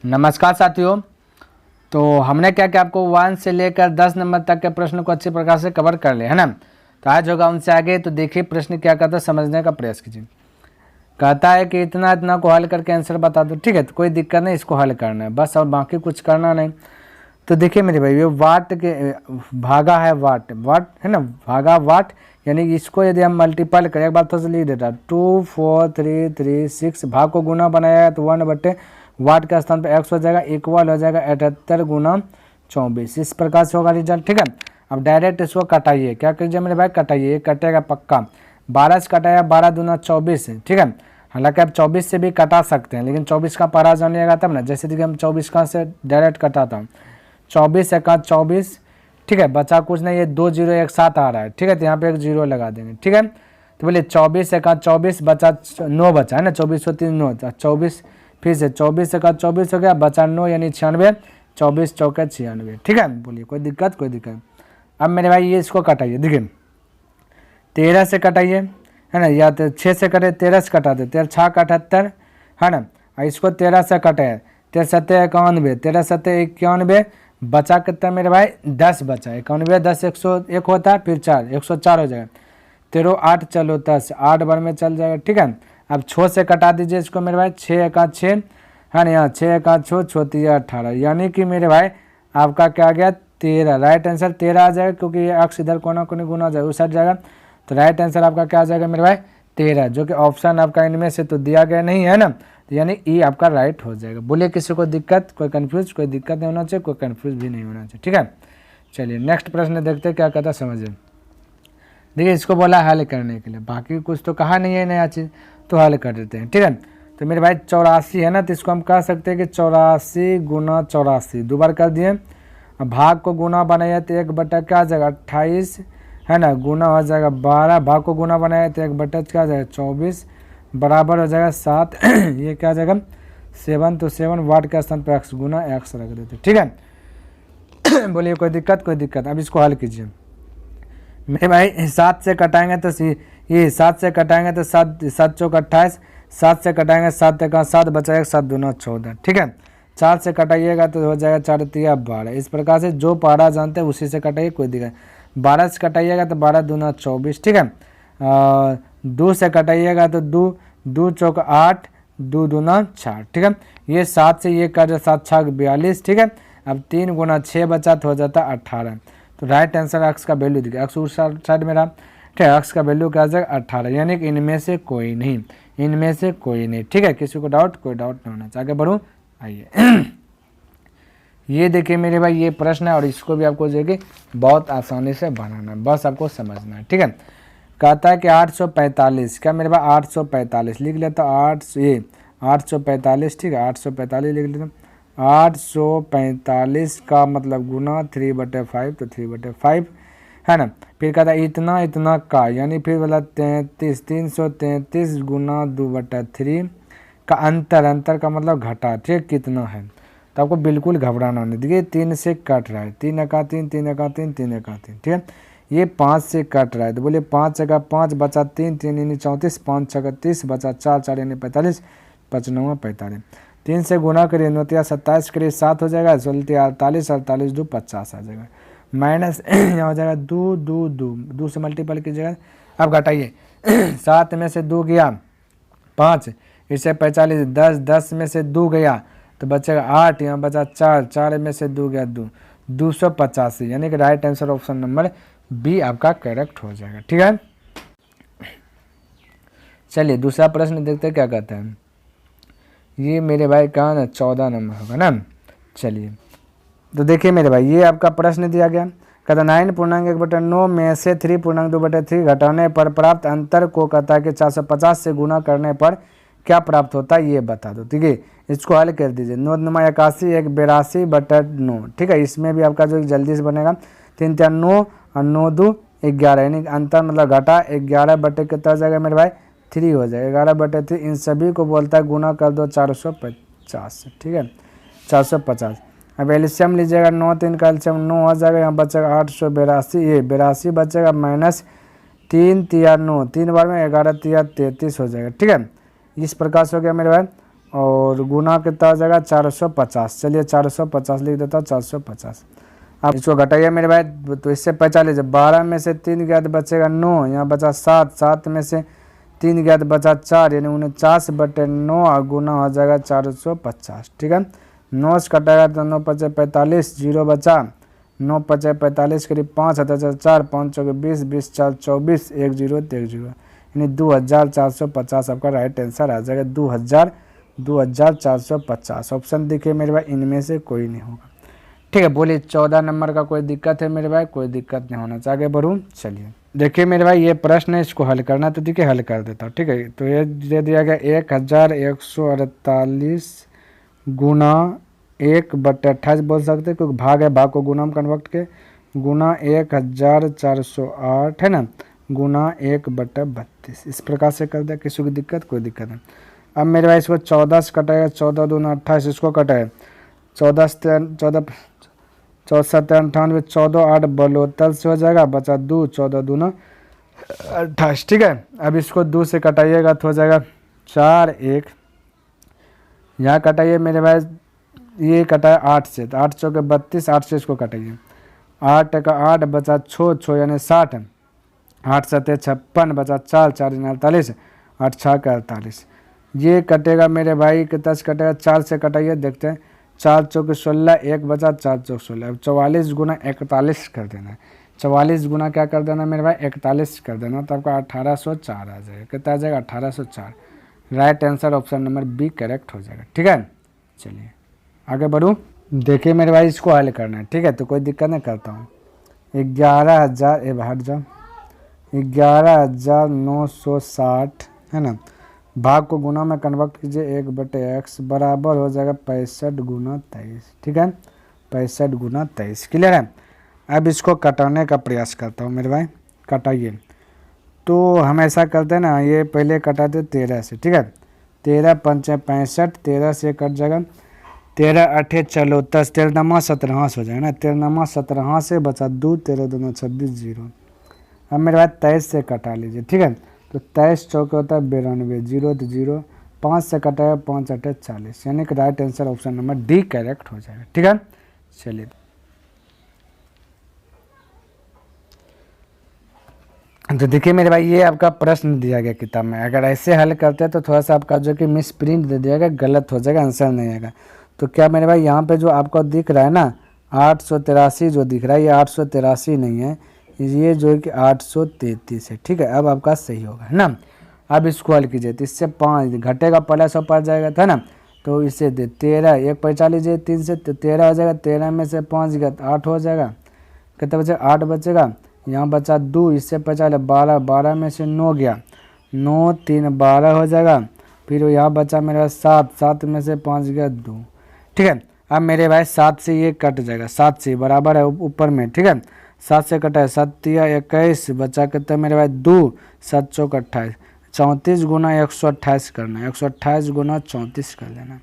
नमस्कार साथियों। तो हमने क्या क्या आपको 1 से लेकर 10 नंबर तक के प्रश्न को अच्छी प्रकार से कवर कर लिया है ना। तो आज होगा उनसे आगे। तो देखिए प्रश्न क्या कहता है, समझने का प्रयास कीजिए। कहता है कि इतना इतना को हल करके आंसर बता दो। ठीक है, तो कोई दिक्कत नहीं, इसको हल करना है बस, और बाकी कुछ करना नहीं। तो देखिए मेरे भाई, ये वाट के भागा है, वाट वाट है ना, भागा वाट, यानी इसको यदि हम मल्टीपल करें, एक बार थोड़ा सा लिख देता, 2 4 3 3 6, भाग को गुना बनाया तो 1/, वाट के स्थान पर x हो जाएगा, इक्वल हो जाएगा 78 गुना 24। इस प्रकार से होगा रिजल्ट। ठीक है, अब डायरेक्ट इसको कटाइए। क्या कीजिए मेरे भाई, कटाइए, ये कटेगा पक्का। 12 से कटाया, 12 दूना 24 है। ठीक है, हालांकि आप 24 से भी कटा सकते हैं, लेकिन 24 का पारा जानिएगा तब ना। जैसे देखिए हम 24 का से डायरेक्ट कटाता हूँ, 24 एका 24। ठीक है, बचा कुछ नहीं, ये 2 0 एक साथ आ रहा है। ठीक है, तो यहाँ पे एक 0 लगा देंगे। ठीक है, तो बोलिए 24 एका 24, बचा 9 बचा है ना, 24 और 3 9, 24 फिर से 24 एका 24 हो गया, बचा 9 यानी 96, 24 चौके 96। ठीक है, बोलिए कोई दिक्कत, कोई दिक्कत। अब मेरे भाई ये इसको कटाइए, देखिए 13 से कटाइए है ना, या तो 6 से कटे, 13 से कटा दे, 13 6 78 है ना, और इसको 13 से कटे, 13 7 91, 13 7 91, बचा कितना मेरे भाई, 10 बचा, 91 10 101 होता है, फिर 4 104 हो जाएगा, 13 8 चलो 10, 8 बार में चल जाएगा। ठीक है, अब 6 से कटा दीजिए इसको मेरे भाई, 6 एका 6 है ना, यहाँ 6 एका 6 6 18, यानी कि मेरे भाई आपका क्या आ गया 13। राइट आंसर 13 आ जाएगा, क्योंकि ये अक्स इधर कोना कोनी गुना हो जाएगा, उस साइड जाएगा। तो राइट आंसर आपका क्या आ जाएगा मेरे भाई 13, जो कि ऑप्शन आपका इनमें से तो दिया गया नहीं है ना, तो यानी ई आपका राइट हो जाएगा। बोलिए किसी को दिक्कत, कोई कन्फ्यूज, कोई दिक्कत नहीं होना चाहिए, कोई कन्फ्यूज भी नहीं होना चाहिए। ठीक है, चलिए नेक्स्ट प्रश्न देखते हैं क्या कहता है, समझिए। देखिए इसको बोला हल करने के लिए, बाकी कुछ तो कहा नहीं है नया चीज़, तो हल कर देते हैं। ठीक है, तो मेरे भाई 84 है ना, तो इसको हम कह सकते हैं कि 84 गुना 84, 2 बार कर दिए। भाग को गुना बनाया तो 1/, क्या आ जाएगा 28 है ना, गुना हो जाएगा 12, भाग को गुना बनाया तो 1/, क्या आ जाएगा 24, बराबर हो जाएगा 7 ये क्या आ जाएगा 7, तो 7 वाट के स्थान पर x गुना x रख देते। ठीक है बोलिए कोई दिक्कत, कोई दिक्कत। अब इसको हल कीजिए मेरे भाई, 7 से कटाएंगे तो ये 7 से कटाएंगे तो 7 7 चौक 28, 7 से कटाएंगे 7 का 7 बचाएगा, 7 दूना 14। ठीक है, 4 से कटाइएगा तो हो जाएगा 4 3 12। इस प्रकार से जो पारा जानते हैं उसी से कटाइए, कोई दिक्कत। 12 से कटाइएगा तो 12 दूना 24। ठीक है, 2 से कटाइएगा तो 2 2 चौक 8, 2 दूना 4। ठीक है, ये 7 से ये कर 7 6 42। ठीक है, अब 3 गुना 6 बचा तो हो जाता 18। तो राइट आंसर एक्स का वैल्यू देखिए, एक्स उस साइड में रहा। ठीक है, एक्स का वैल्यू क्या आ जाएगा 18, यानी कि इनमें से कोई नहीं, इनमें से कोई नहीं। ठीक है, किसी को डाउट, कोई डाउट नहीं होना चाहिए। आगे बढ़ूँ, आइए ये देखिए मेरे भाई, ये प्रश्न है और इसको भी आपको जो कि बहुत आसानी से बनाना है, बस आपको समझना है। ठीक है, कहता है कि 845, क्या मेरे भाई 845 लिख लेता, 845। ठीक है, 845 लिख लेता। 845 का मतलब गुना 3/5, तो 3/5 है ना। फिर कहता है इतना इतना का, यानी फिर बोला 33, 333 गुना 2/3 का अंतर का मतलब घटा। ठीक, कितना है, तो आपको बिल्कुल घबराना नहीं। देखिए 3 से कट रहा है, 3 एका 3, 3 एका 3, 3 एका 3। ठीक है, ये 5 से कट रहा है, तो बोलिए 5 एका 5 बचा 3, 3 यानी 34, 5 छका 30 बचा 4, 4 यानी 45, 5 9 45। 3 से गुना करिए, 9 3 27 करिए 7 हो जाएगा, 16 48, 48 2 50 आ जाएगा, माइनस यहाँ हो जाएगा 2 2 2, 2 से मल्टीपल कीजिएगा। अब घटाइए 7 में से 2 गया 5, इससे 45, 10 10 में से 2 गया तो बचेगा 8, यहाँ बचा 4, 4 में से 2 गया 2, 285, यानी कि right answer option number B आपका करेक्ट हो जाएगा। ठीक है, चलिए दूसरा प्रश्न देखते हैं क्या कहते हैं। ये मेरे भाई कहाँ ना 14 नंबर होगा ना। चलिए तो देखिए मेरे भाई, ये आपका प्रश्न दिया गया, कहता 9.1/9 में से 3.2/3 घटाने पर प्राप्त अंतर को कहता है कि 450 से गुना करने पर क्या प्राप्त होता है ये बता दो। ठीक है, इसको हल कर दीजिए। 9 9 81, 1 82/9। ठीक है, इसमें भी आपका जो जल्दी से बनेगा 3 3 9 और 9 2 11, यानी अंतर मतलब घटा 11 बटे कितना हो जाएगा मेरे भाई 3 हो जाएगा, 11/3। इन सभी को बोलता है गुना कर दो 450। ठीक है, 450। अब एल्शियम लीजिएगा, 9 3 का एल्शियम 9 हो जाएगा, यहाँ बचेगा 882, ये 82 बचेगा, माइनस 3 3 9, 3 बार में 11 3 33 हो जाएगा। ठीक है, इस प्रकार से हो गया मेरे भाई और गुना कितना हो जाएगा 450। चलिए 450 लिख देता हूँ, 450। अब इसको घटाइए मेरे भाई, तो इससे 45, 12 में से 3 गया तो बचेगा 9, यहाँ बचा 7, 7 में से 3 गया तो बचा 4, यानी 49/9 और गुना हो जाएगा 450। ठीक है, 9 से कटेगा तो 9 पचे 45, 0 बचा, 9 पचे 45 करीब 5 आता है 4, 5 चौके 20, 20 4 24, 1 0 1 0, यानी 2450 आपका राइट आंसर आ जाएगा। 2450 ऑप्शन देखिए मेरे भाई, इनमें से कोई नहीं होगा। ठीक है, बोलिए 14 नंबर का कोई दिक्कत है मेरे भाई? कोई दिक्कत नहीं होना चाहिए। आगे बढ़ूँ, चलिए देखिए मेरे भाई ये प्रश्न है, इसको हल करना तो देखिए हल कर देता हूँ। ठीक है, तो ये दे दिया गया 1148 गुना 1/28 बोल सकते हैं, क्योंकि भाग है, भाग को गुना में कन्वर्ट के, गुना 1408 है ना, गुना 1/32 इस प्रकार से कर दिया। किसी की दिक्कत? कोई दिक्कत नहीं। अब मेरे भाई इसको 14 से कटाएगा, 14 दूना 28, इसको कटाए 14 14 98, 14 8 72 से हो जाएगा, बचा 2, 14 दूना 28। ठीक है, अब इसको 2 से कटाइएगा तो हो जाएगा 4 1, यहाँ कटाइए मेरे भाई, ये कटाए 8 से, तो 8 चौके 32, 8 से इसको कटाइए, 8 का 8 बचा 6 यानी 60, 8 7 56 बचा 4 4 48, 8 6 का 48। ये कटेगा मेरे भाई कितना से कटेगा? 4 से कटाइए, देखते हैं, 4 चौके 16, 1 बचा, 4 चौके 16। अब 44 गुना 41 कर देना है, 44 गुना क्या कर देना मेरे भाई? 41 कर देना, तो आपका 1804 आ जाएगा। कितना आ जाएगा? 1804। Right answer option number B correct हो जाएगा। ठीक है, चलिए आगे बढ़ूँ। देखिए मेरे भाई इसको हल करना है। ठीक है, तो कोई दिक्कत नहीं, करता हूँ। 11,000 ए हट जाओ, 11,960 है ना, भाग को गुना में कन्वर्ट कीजिए, 1/x बराबर हो जाएगा 65 गुना 23। ठीक है, 65 गुना 23। क्लियर है? अब इसको कटाने का प्रयास करता हूँ मेरे भाई, कटाइए। तो हम ऐसा करते हैं ना, ये पहले कटाते 13 से। ठीक है, 13 पंचे 65, 13 से कट जाएगा, 13 8 चलो 10, 13 नमा 17 हो जाएगा ना, 13 नमा 17 से बचा 2, 13 दूना 26 0। अब मेरे भाई 23 से कटा लीजिए। ठीक है, तो 23 चौके होता है 92, 0 तो 0, 5 से कटाया 5 8 40, यानी कि right answer option number D correct हो जाएगा। ठीक है, चलिए तो देखिए मेरे भाई ये आपका प्रश्न दिया गया किताब में, अगर ऐसे हल करते हैं तो थोड़ा सा आपका जो कि मिस प्रिंट दे दिया गया, गलत हो जाएगा, आंसर नहीं आएगा। तो क्या मेरे भाई यहाँ पे जो आपको दिख रहा है ना 883 जो दिख रहा है, ये 883 नहीं है, ये जो है कि 833 है। ठीक है, अब आपका सही होगा, है ना। अब इसको हल कीजिए, तो इससे 5 घटेगा, प्लस ऊपर जाएगा था ना, तो इसे दे 13, 1 पैंचा लीजिए 3 से, तो 13 हो जाएगा, 13 में से 5 गया तो 8 हो जाएगा, कितना बचेगा? 8 बचेगा, यहाँ बचा 2, इससे 50 12, 12 में से 9 गया, 9 3 12 हो जाएगा, फिर यहाँ बचा मेरे पास 7, 7 में से 5 गया 2। ठीक है, अब मेरे भाई 7 से ये कट जाएगा, 7 से बराबर है ऊपर में। ठीक है, 7 से कटा है, 7 21 बचा कितना मेरे भाई 2, 7 चौक 28, 34 गुना 128 करना है, 128 गुना 34 कर लेना।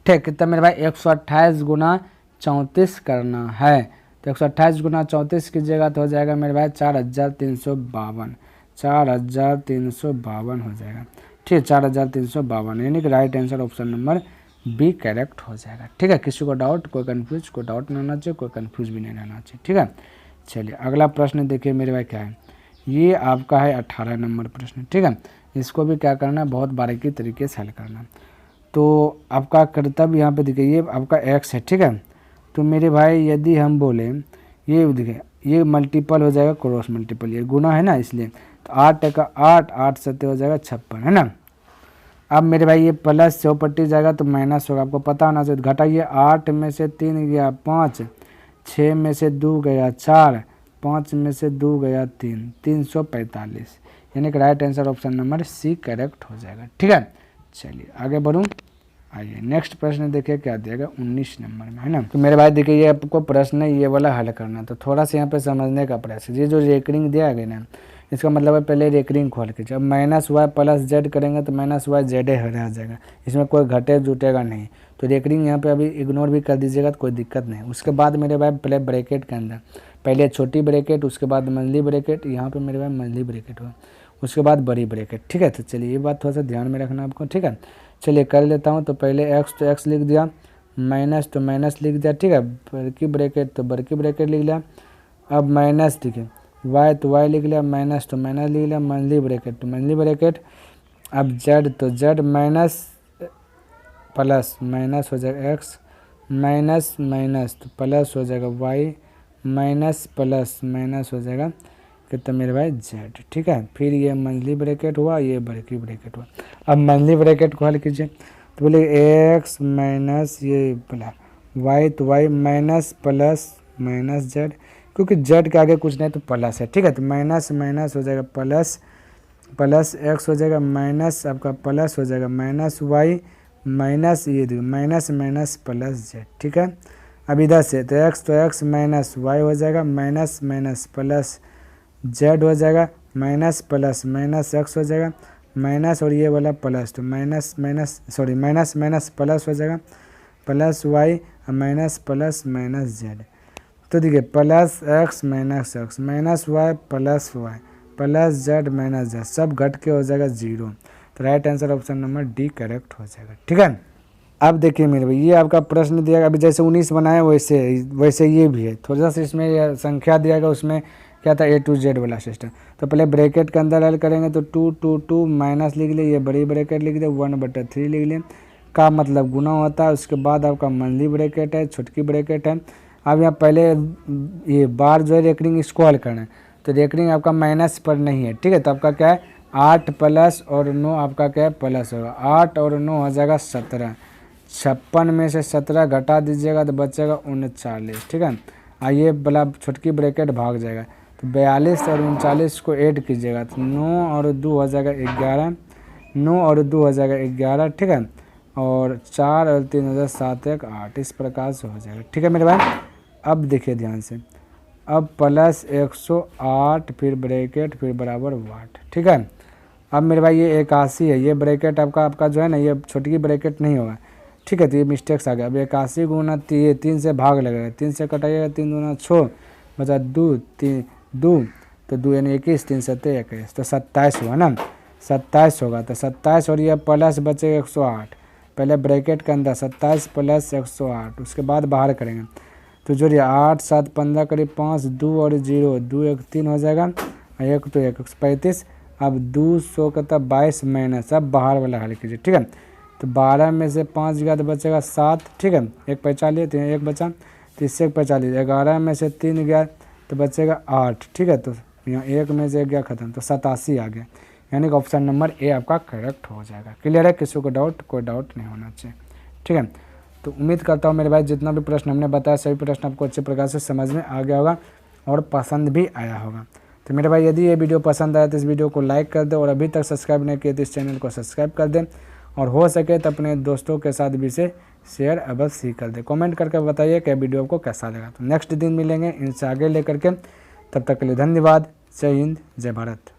ठीक, कितना मेरे भाई? 128 गुना 34 करना है, तो 128 गुना 34 कीजिएगा तो हो जाएगा मेरे भाई 4352, 4352 हो जाएगा। ठीक है, 4352, यानी कि right answer option number B correct हो जाएगा। ठीक है, किसी को डाउट, कोई कंफ्यूज, कोई डाउट नहीं होना चाहिए, कोई कंफ्यूज भी नहीं रहना चाहिए। ठीक है, चलिए अगला प्रश्न देखिए मेरे भाई क्या है, ये आपका है 18 नंबर प्रश्न। ठीक है, इसको भी क्या करना है, बहुत बारीकी तरीके से हल करना। तो आपका कर्तव्य यहाँ पे देखिए, ये आपका एक्स है। ठीक है, तो मेरे भाई यदि हम बोले ये देखिए, ये मल्टीपल हो जाएगा, क्रॉस मल्टीपल, ये गुना है ना, इसलिए तो 8 का 8, 8 7 हो जाएगा 56, है ना। अब मेरे भाई ये प्लस से पट्टी जाएगा तो माइनस होगा, आपको पता होना चाहिए। घटाइए, 8 में से 3 गया 5, 6 में से 2 गया 4, 5 में से 2 गया 3, 345, यानी कि right answer option number C correct हो जाएगा। ठीक है, चलिए आगे बढ़ूँ। आइए नेक्स्ट प्रश्न देखिए क्या दिएगा 19 नंबर में, है ना। तो मेरे भाई देखिए ये आपको प्रश्न है, ये वाला हल करना, तो थोड़ा सा यहाँ पे समझने का प्रयास। ये जो रेकरिंग दिया गया ना, इसका मतलब है पहले रेकरिंग खोल के, जब माइनस वाई प्लस जेड करेंगे तो माइनस वाई जेड रह जाएगा, इसमें कोई घटे जुटेगा नहीं। तो रेकरिंग यहाँ पे अभी इग्नोर भी कर दीजिएगा तो कोई दिक्कत नहीं। उसके बाद मेरे भाई पहले ब्रैकेट के अंदर, पहले छोटी ब्रैकेट, उसके बाद मंथली ब्रैकेट, यहाँ पे मेरे भाई मंथली ब्रैकेट हुआ, उसके बाद बड़ी ब्रैकेट। ठीक है, तो चलिए ये बात थोड़ा सा ध्यान में रखना आपको। ठीक है, चलिए कर लेता हूँ। तो पहले एक्स तो एक्स लिख दिया, माइनस तो माइनस लिख दिया, ठीक है, बड़की ब्रैकेट तो बड़की ब्रैकेट लिख लिया। अब माइनस देखिए, वाई तो वाई लिख लिया, माइनस तो माइनस लिख लिया, मंथली ब्रैकेट तो मंथली ब्रैकेट। अब जेड तो जेड माइनस प्लस माइनस हो जाएगा एक्स, माइनस माइनस तो प्लस हो जाएगा वाई, माइनस प्लस माइनस हो जाएगा कितना मेरे भाई जेड, ठीक है। फिर ये मंथली ब्रैकेट हुआ, ये बड़की ब्रैकेट हुआ। अब मंथली ब्रैकेट को हल कीजिए तो बोले एक्स माइनस ये बोला वाई तो Y minus plus minus Z, क्योंकि जेड के आगे कुछ नहीं तो प्लस है, ठीक है। तो माइनस माइनस हो जाएगा प्लस, प्लस एक्स हो जाएगा माइनस आपका प्लस हो जाएगा माइनस वाई माइनस ये देखो माइनस माइनस प्लस जेड, ठीक है। अब इधर से तो एक्स माइनस वाई हो जाएगा, माइनस माइनस प्लस जेड हो जाएगा, माइनस प्लस माइनस एक्स हो जाएगा, माइनस और ये वाला प्लस तो minus minus sorry minus minus plus हो जाएगा, plus Y minus plus minus Z. तो देखिए plus X minus Y plus Z minus Z सब घट के हो जाएगा 0। तो right answer option number D correct हो जाएगा, ठीक है। अब देखिए मेरे भाई ये आपका प्रश्न दिया गया, अभी जैसे 19 बनाए वैसे ये भी है, थोड़ा सा इसमें यह संख्या दिया गया, उसमें क्या था A to Z वाला सिस्टम। तो पहले ब्रैकेट के अंदर हल करेंगे तो 2 2 2 माइनस लिख लिए, ये बड़ी ब्रैकेट लिख दिया, 1/3 लिख लिए, का मतलब गुना होता है। उसके बाद आपका मंथली ब्रैकेट है, छोटकी ब्रैकेट है। अब यहाँ पहले ये बार जो है रेकरिंग इसको हल करना है, तो रेकरिंग आपका माइनस पर नहीं है, ठीक है। तो आपका क्या है 8 प्लस और 9 आपका क्या है प्लस होगा, 8 और 9 हो जाएगा 17, 56 में से 17 घटा दीजिएगा तो बचेगा 39, ठीक है। आइए वाला छोटकी ब्रैकेट भाग जाएगा, तो 42 और 39 को ऐड कीजिएगा तो 9 और 2 हो जाएगा 11, 9 और 2 हो जाएगा 11, ठीक है। और 4 और 3 हो जाएगा 7 1 8, इस प्रकार से हो जाएगा, ठीक है मेरे भाई। अब देखिए ध्यान से, अब प्लस 108 फिर ब्रैकेट फिर बराबर वाट, ठीक है। अब मेरे भाई ये 81 है, ये ब्रैकेट आपका जो है ना ये छोटी ब्रैकेट नहीं होगा, ठीक है। तो ये मिस्टेक्स आ गया। अब 81 गुना 3 से भाग लगेगा, 3 से कटाइएगा, 3 दूना 6 बचा 2 तो 2 यानी 21, 3 7 21 तो 27 हुआ ना, 27 होगा। तो 27 और ये प्लस बचेगा 108, पहले ब्रैकेट के अंदर 27 प्लस 108, उसके बाद बाहर करेंगे तो जोड़िए 8 7 15 करीब 5 2 और 0 2 1 3 हो जाएगा, 1 तो 1 35। अब 200 का तब 22 माइनस, अब बाहर वाला हल कीजिए, ठीक है। तो 12 में से 5 गया तो बचेगा 7, ठीक है। 1 45 तो 1 बचा, तो इससे 45, 11 में से 3 गया तो बचेगा 8, ठीक है। तो यहाँ 1 में से 1 गया खत्म, तो 87 आ गया, यानी कि ऑप्शन नंबर ए आपका करेक्ट हो जाएगा। क्लियर है, किसी को डाउट कोई डाउट नहीं होना चाहिए, ठीक है। तो उम्मीद करता हूँ मेरे भाई जितना भी प्रश्न हमने बताया सभी प्रश्न आपको अच्छे प्रकार से समझ में आ गया होगा और पसंद भी आया होगा। तो मेरे भाई यदि ये वीडियो पसंद आया तो इस वीडियो को लाइक कर दें, और अभी तक सब्सक्राइब नहीं किए तो इस चैनल को सब्सक्राइब कर दें, और हो सके तो अपने दोस्तों के साथ भी इसे शेयर अवश्य कर दें। कमेंट करके बताइए कि वीडियो आपको कैसा लगा। तो नेक्स्ट दिन मिलेंगे इनसे आगे लेकर के, तब तक के लिए धन्यवाद। जय हिंद, जय भारत।